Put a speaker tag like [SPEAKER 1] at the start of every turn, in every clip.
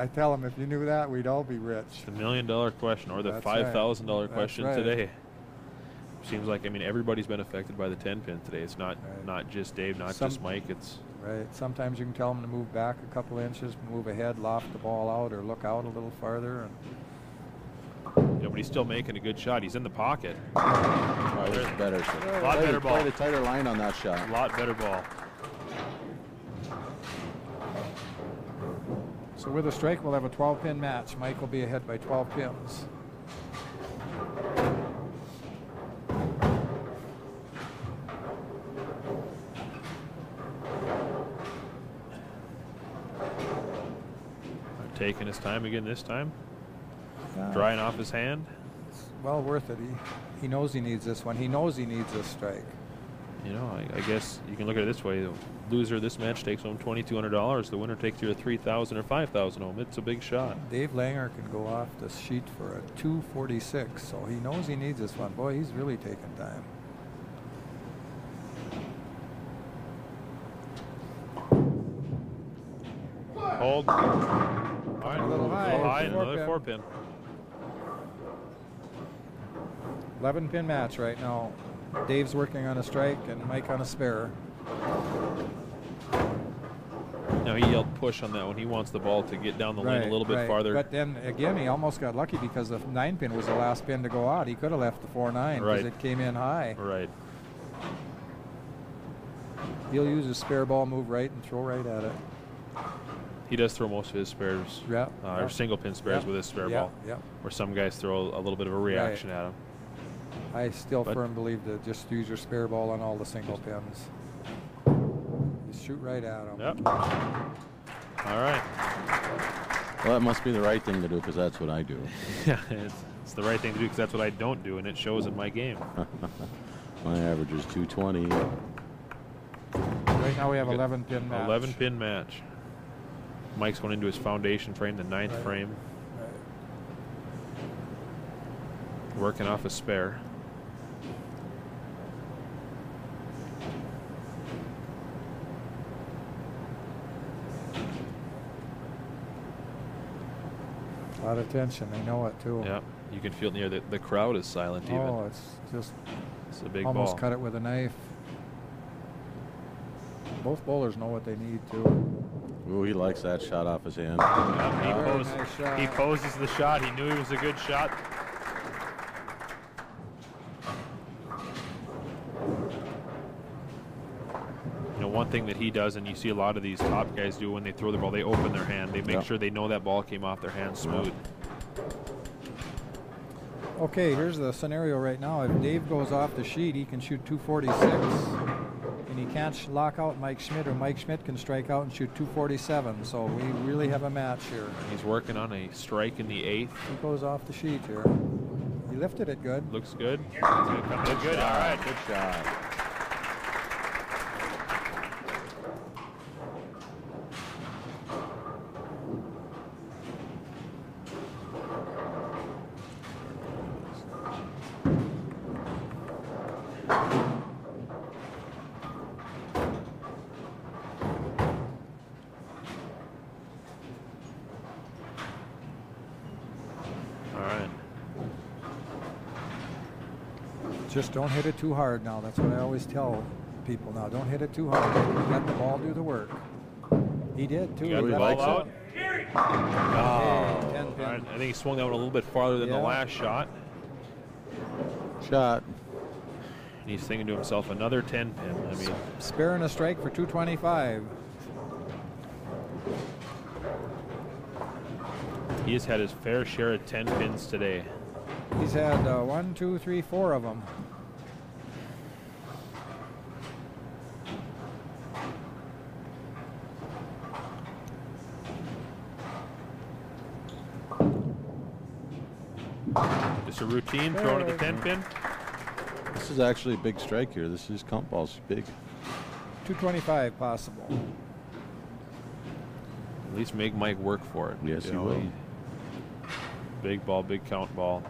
[SPEAKER 1] I tell them if you knew that, we'd all be rich.
[SPEAKER 2] The $1 million question or the $5,000 question today. Seems like, I mean, everybody's been affected by the 10-pin today. It's not not just Dave, not just Mike. It's
[SPEAKER 1] right. Sometimes you can tell them to move back a couple inches, move ahead, loft the ball out, or look out a little farther. And
[SPEAKER 2] but he's still making a good shot. He's in the pocket.
[SPEAKER 3] Oh, this is better.
[SPEAKER 2] A lot better ball.
[SPEAKER 3] Played a tighter line on that shot.
[SPEAKER 2] A lot better ball.
[SPEAKER 1] So with a strike, we'll have a 12-pin match. Mike will be ahead by 12 pins.
[SPEAKER 2] Taking his time again this time. Drying off his hand.
[SPEAKER 1] It's well worth it. He knows he needs this one. He knows he needs this strike.
[SPEAKER 2] You know, I guess you can look at it this way. The loser of this match takes home $2,200. The winner takes either $3,000 or $5,000 home. It's a big shot.
[SPEAKER 1] Dave Langer can go off the sheet for a 246, so he knows he needs this one. Boy, he's really taking time.
[SPEAKER 2] Hold. All right,
[SPEAKER 1] a little high.
[SPEAKER 2] Another 4-pin.
[SPEAKER 1] 11-pin match right now. Dave's working on a strike and Mike on a spare.
[SPEAKER 2] Now he yelled push on that one. He wants the ball to get down the lane a little bit farther.
[SPEAKER 1] But then again, he almost got lucky because the 9-pin was the last pin to go out. He could have left the 4-9 because it came in high.
[SPEAKER 2] Right.
[SPEAKER 1] He'll use his spare ball, move right, and throw right at it.
[SPEAKER 2] He does throw most of his spares, or single pin spares with his spare ball. Where some guys throw a little bit of a reaction at him.
[SPEAKER 1] I still firmly believe to just use your spare ball on all the single pins. Just shoot right at them.
[SPEAKER 2] Yep. All right.
[SPEAKER 3] Well, that must be the right thing to do because that's what I do.
[SPEAKER 2] Yeah, it's the right thing to do because that's what I don't do, and it shows in my game.
[SPEAKER 3] My average is 220.
[SPEAKER 1] Right now we have 11-pin match.
[SPEAKER 2] 11-pin match. Mike's going into his foundation frame, the 9th frame. Working off a spare.
[SPEAKER 1] A lot of tension. They know it too.
[SPEAKER 2] Yeah, you can feel it near the crowd is silent even.
[SPEAKER 1] Oh, it's just
[SPEAKER 2] it's a big
[SPEAKER 1] almost
[SPEAKER 2] ball.
[SPEAKER 1] Cut it with a knife. Both bowlers know what they need to.
[SPEAKER 3] Ooh, he likes that shot off his hand.
[SPEAKER 2] Yeah, he poses the shot. He knew it was a good shot. You know, one thing that he does, and you see a lot of these top guys do when they throw the ball, they open their hand. They make sure they know that ball came off their hand smooth.
[SPEAKER 1] Okay, here's the scenario right now. If Dave goes off the sheet, he can shoot 246. And he can't lock out Mike Schmidt, or Mike Schmidt can strike out and shoot 247. So we really have a match here.
[SPEAKER 2] He's working on a strike in the 8th.
[SPEAKER 1] He goes off the sheet here. He lifted it good.
[SPEAKER 2] Looks good. Good. All right.
[SPEAKER 3] Good shot.
[SPEAKER 1] Just don't hit it too hard now. That's what I always tell people now. Don't hit it too hard. Let the ball do the work. He did too.
[SPEAKER 2] He got the ball out.
[SPEAKER 1] Oh. 10 pin.
[SPEAKER 2] Right. I think he swung that one a little bit farther than the last shot.
[SPEAKER 3] And
[SPEAKER 2] he's thinking to himself, another 10 pin. I mean,
[SPEAKER 1] spare and a strike for 225.
[SPEAKER 2] He has had his fair share of 10 pins today.
[SPEAKER 1] He's had 1, 2, 3, 4 of them.
[SPEAKER 2] Just a routine throwing to the 10 pin.
[SPEAKER 3] This is actually a big strike here. This is comp ball's big.
[SPEAKER 1] 225 possible.
[SPEAKER 2] At least make Mike work for it.
[SPEAKER 3] Yes, he will.
[SPEAKER 2] Big ball, big count ball.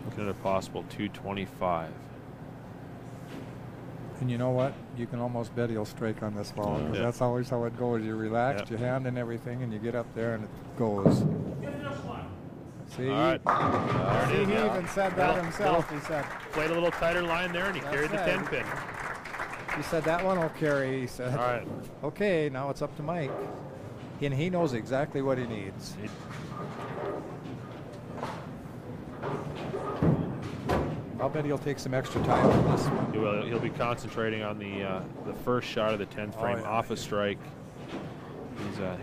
[SPEAKER 2] Looking at a possible 225.
[SPEAKER 1] And you know what? You can almost bet he'll strike on this ball, because that's always how it goes. You relax your hand and everything, and you get up there and it goes. See?
[SPEAKER 2] All right.
[SPEAKER 1] See, he even said that himself. He said,
[SPEAKER 2] played a little tighter line there, and he carried the 10 pin.
[SPEAKER 1] He said that one will carry. He said,
[SPEAKER 2] all right.
[SPEAKER 1] Okay, now it's up to Mike. And he knows exactly what he needs. I'll bet he'll take some extra time on this one.
[SPEAKER 2] He'll be concentrating on the first shot of the 10th frame off a strike.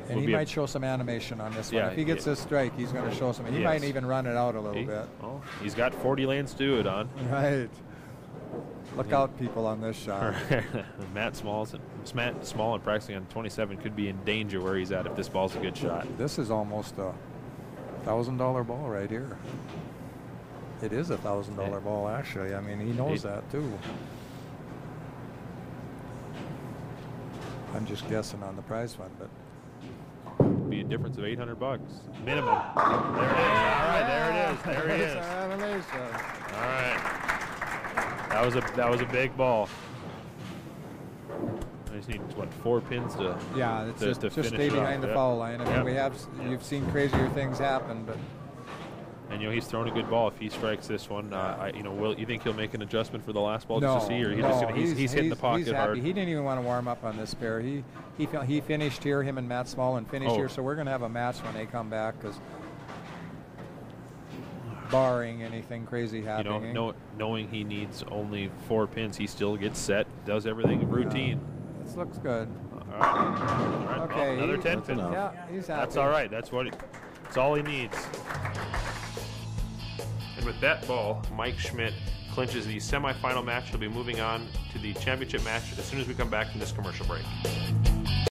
[SPEAKER 1] And he might show some animation on this one. If he gets this strike, he's going to show some. He might even run it out a little bit.
[SPEAKER 2] Well, he's got 40 lanes to do it on.
[SPEAKER 1] Right. Look out, people, on this shot.
[SPEAKER 2] Matt Small and practicing on 27 could be in danger where he's at if this ball's a good shot.
[SPEAKER 1] This is almost a $1,000 ball right here. It is a $1,000 ball, actually. I mean, he knows that too. I'm just guessing on the prize fund, but
[SPEAKER 2] be a difference of $800 minimum. There it is. All right, there it is. There he is. All right. That was a big ball. I just need 4 pins to
[SPEAKER 1] just stay behind the foul line. I mean, you've seen crazier things happen, but.
[SPEAKER 2] And he's thrown a good ball. If he strikes this one, you think he'll make an adjustment for the last ball just to see, or he's hitting the pocket hard?
[SPEAKER 1] He didn't even want to warm up on this pair. He finished here. Him and Matt Small finished here. So we're going to have a match when they come back, because barring anything crazy happening.
[SPEAKER 2] Knowing he needs only 4 pins, he still gets set, does everything routine.
[SPEAKER 1] This looks good.
[SPEAKER 2] All right.
[SPEAKER 1] Okay.
[SPEAKER 2] Well, another 10 pin.
[SPEAKER 1] Yeah, he's happy.
[SPEAKER 2] That's all right. That's all he needs. And with that ball, Mike Schmidt clinches the semifinal match. He'll be moving on to the championship match as soon as we come back from this commercial break.